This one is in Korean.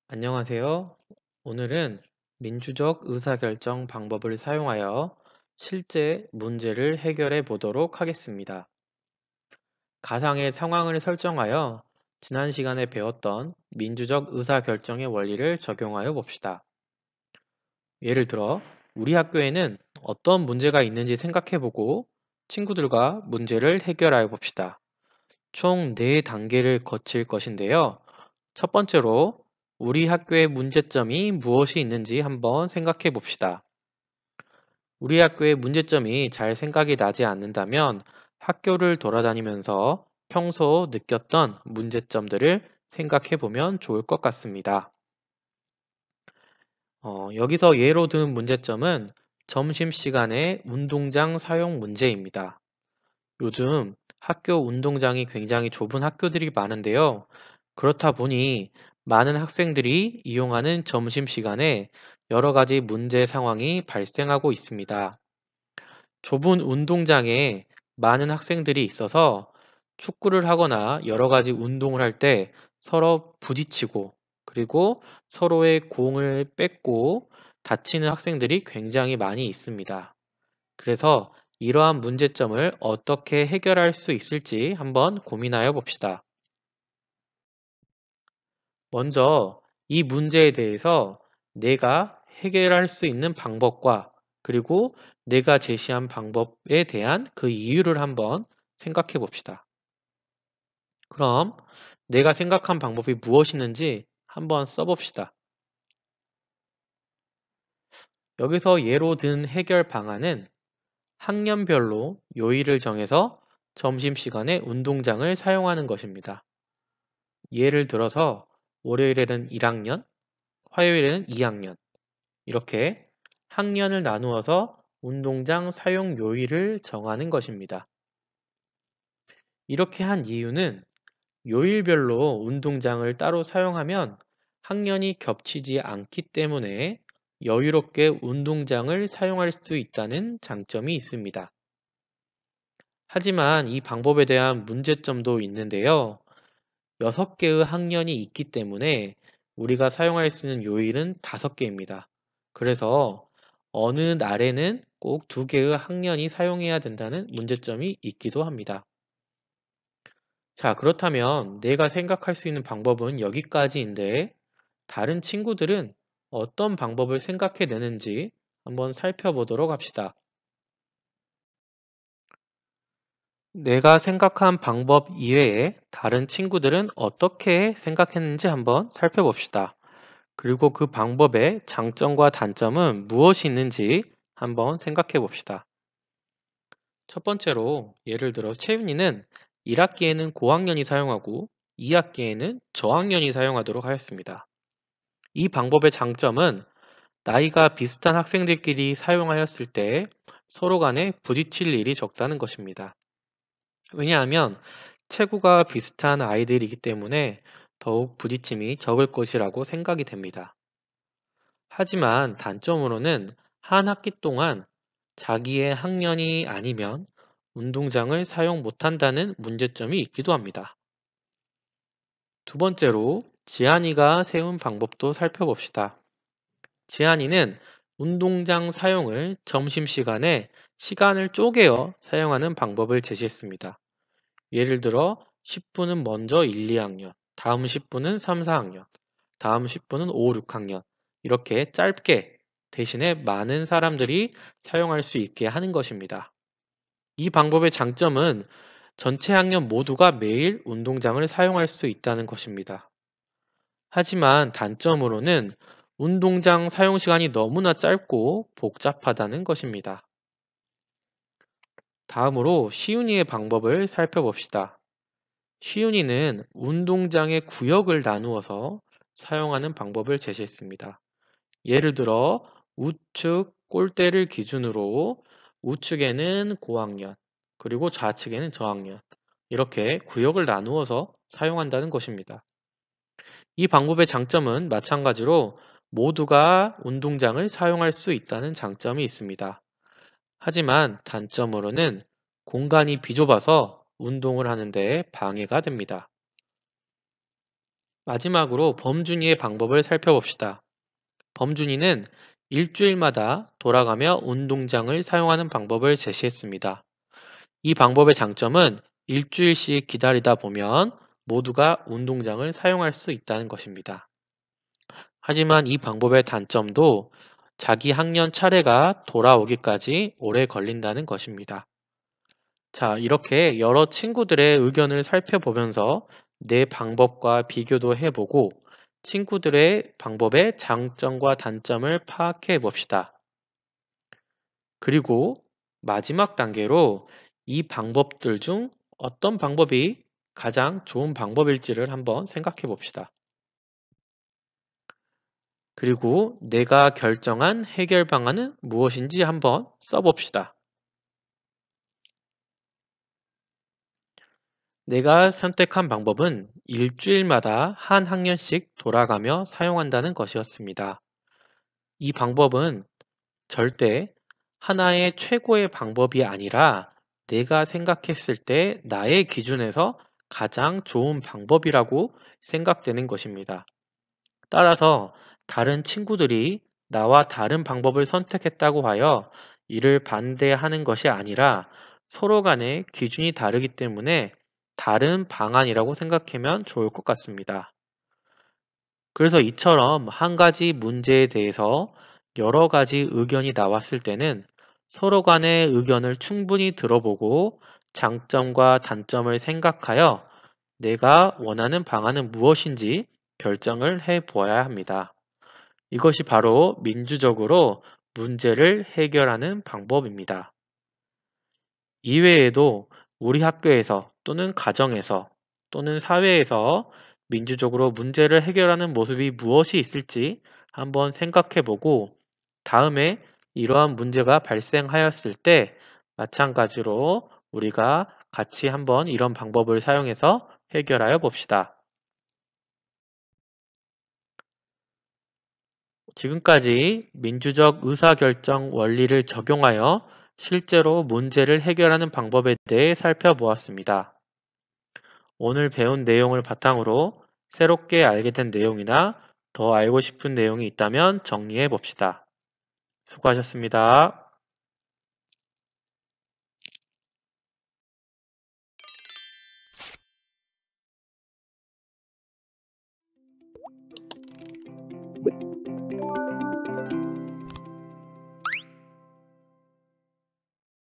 안녕하세요. 오늘은 민주적 의사결정 방법을 사용하여 실제 문제를 해결해 보도록 하겠습니다. 가상의 상황을 설정하여 지난 시간에 배웠던 민주적 의사결정의 원리를 적용하여 봅시다. 예를 들어, 우리 학교에는 어떤 문제가 있는지 생각해 보고 친구들과 문제를 해결하여 봅시다. 총 4단계를 거칠 것인데요. 첫 번째로 우리 학교의 문제점이 무엇이 있는지 한번 생각해 봅시다. 우리 학교의 문제점이 잘 생각이 나지 않는다면 학교를 돌아다니면서 평소 느꼈던 문제점들을 생각해 보면 좋을 것 같습니다. 여기서 예로 드는 문제점은 점심시간에 운동장 사용 문제입니다. 요즘 학교 운동장이 굉장히 좁은 학교들이 많은데요. 그렇다 보니 많은 학생들이 이용하는 점심시간에 여러 가지 문제 상황이 발생하고 있습니다. 좁은 운동장에 많은 학생들이 있어서 축구를 하거나 여러 가지 운동을 할 때 서로 부딪히고 그리고 서로의 공을 뺏고 다치는 학생들이 굉장히 많이 있습니다. 그래서 이러한 문제점을 어떻게 해결할 수 있을지 한번 고민하여 봅시다. 먼저 이 문제에 대해서 내가 해결할 수 있는 방법과 그리고 내가 제시한 방법에 대한 그 이유를 한번 생각해 봅시다. 그럼 내가 생각한 방법이 무엇이는지 한번 써봅시다. 여기서 예로 든 해결 방안은 학년별로 요일을 정해서 점심시간에 운동장을 사용하는 것입니다. 예를 들어서 월요일에는 1학년, 화요일에는 2학년, 이렇게 학년을 나누어서 운동장 사용 요일을 정하는 것입니다. 이렇게 한 이유는 요일별로 운동장을 따로 사용하면 학년이 겹치지 않기 때문에 여유롭게 운동장을 사용할 수 있다는 장점이 있습니다. 하지만 이 방법에 대한 문제점도 있는데요. 6개의 학년이 있기 때문에 우리가 사용할 수 있는 요일은 5개입니다. 그래서 어느 날에는 꼭 2개의 학년이 사용해야 된다는 문제점이 있기도 합니다. 자, 그렇다면 내가 생각할 수 있는 방법은 여기까지인데 다른 친구들은 어떤 방법을 생각해 내는지 한번 살펴보도록 합시다. 내가 생각한 방법 이외에 다른 친구들은 어떻게 생각했는지 한번 살펴봅시다. 그리고 그 방법의 장점과 단점은 무엇이 있는지 한번 생각해 봅시다. 첫 번째로 예를 들어 채윤이는 1학기에는 고학년이 사용하고 2학기에는 저학년이 사용하도록 하였습니다. 이 방법의 장점은 나이가 비슷한 학생들끼리 사용하였을 때 서로 간에 부딪힐 일이 적다는 것입니다. 왜냐하면 체구가 비슷한 아이들이기 때문에 더욱 부딪힘이 적을 것이라고 생각이 됩니다. 하지만 단점으로는 한 학기 동안 자기의 학년이 아니면 운동장을 사용 못한다는 문제점이 있기도 합니다. 두 번째로 지한이가 세운 방법도 살펴봅시다. 지한이는 운동장 사용을 점심시간에 시간을 쪼개어 사용하는 방법을 제시했습니다. 예를 들어 10분은 먼저 1, 2학년, 다음 10분은 3, 4학년, 다음 10분은 5, 6학년 이렇게 짧게 대신에 많은 사람들이 사용할 수 있게 하는 것입니다. 이 방법의 장점은 전체 학년 모두가 매일 운동장을 사용할 수 있다는 것입니다. 하지만 단점으로는 운동장 사용 시간이 너무나 짧고 복잡하다는 것입니다. 다음으로 시윤이의 방법을 살펴봅시다. 시윤이는 운동장의 구역을 나누어서 사용하는 방법을 제시했습니다. 예를 들어 우측 골대를 기준으로 우측에는 고학년, 그리고 좌측에는 저학년 이렇게 구역을 나누어서 사용한다는 것입니다. 이 방법의 장점은 마찬가지로 모두가 운동장을 사용할 수 있다는 장점이 있습니다. 하지만 단점으로는 공간이 비좁아서 운동을 하는데 방해가 됩니다. 마지막으로 범준이의 방법을 살펴봅시다. 범준이는 일주일마다 돌아가며 운동장을 사용하는 방법을 제시했습니다. 이 방법의 장점은 일주일씩 기다리다 보면 모두가 운동장을 사용할 수 있다는 것입니다. 하지만 이 방법의 단점도 자기 학년 차례가 돌아오기까지 오래 걸린다는 것입니다. 자, 이렇게 여러 친구들의 의견을 살펴보면서 내 방법과 비교도 해보고 친구들의 방법의 장점과 단점을 파악해 봅시다. 그리고 마지막 단계로 이 방법들 중 어떤 방법이 가장 좋은 방법일지를 한번 생각해 봅시다. 그리고 내가 결정한 해결 방안은 무엇인지 한번 써봅시다. 내가 선택한 방법은 일주일마다 한 학년씩 돌아가며 사용한다는 것이었습니다. 이 방법은 절대 하나의 최고의 방법이 아니라 내가 생각했을 때 나의 기준에서 가장 좋은 방법이라고 생각되는 것입니다. 따라서 다른 친구들이 나와 다른 방법을 선택했다고 하여 이를 반대하는 것이 아니라 서로 간의 기준이 다르기 때문에 다른 방안이라고 생각하면 좋을 것 같습니다. 그래서 이처럼 한 가지 문제에 대해서 여러 가지 의견이 나왔을 때는 서로 간의 의견을 충분히 들어보고 장점과 단점을 생각하여 내가 원하는 방안은 무엇인지 결정을 해 보아야 합니다. 이것이 바로 민주적으로 문제를 해결하는 방법입니다. 이외에도 우리 학교에서 또는 가정에서 또는 사회에서 민주적으로 문제를 해결하는 모습이 무엇이 있을지 한번 생각해 보고 다음에 이러한 문제가 발생하였을 때 마찬가지로 우리가 같이 한번 이런 방법을 사용해서 해결하여 봅시다. 지금까지 민주적 의사결정 원리를 적용하여 실제로 문제를 해결하는 방법에 대해 살펴보았습니다. 오늘 배운 내용을 바탕으로 새롭게 알게 된 내용이나 더 알고 싶은 내용이 있다면 정리해 봅시다. 수고하셨습니다.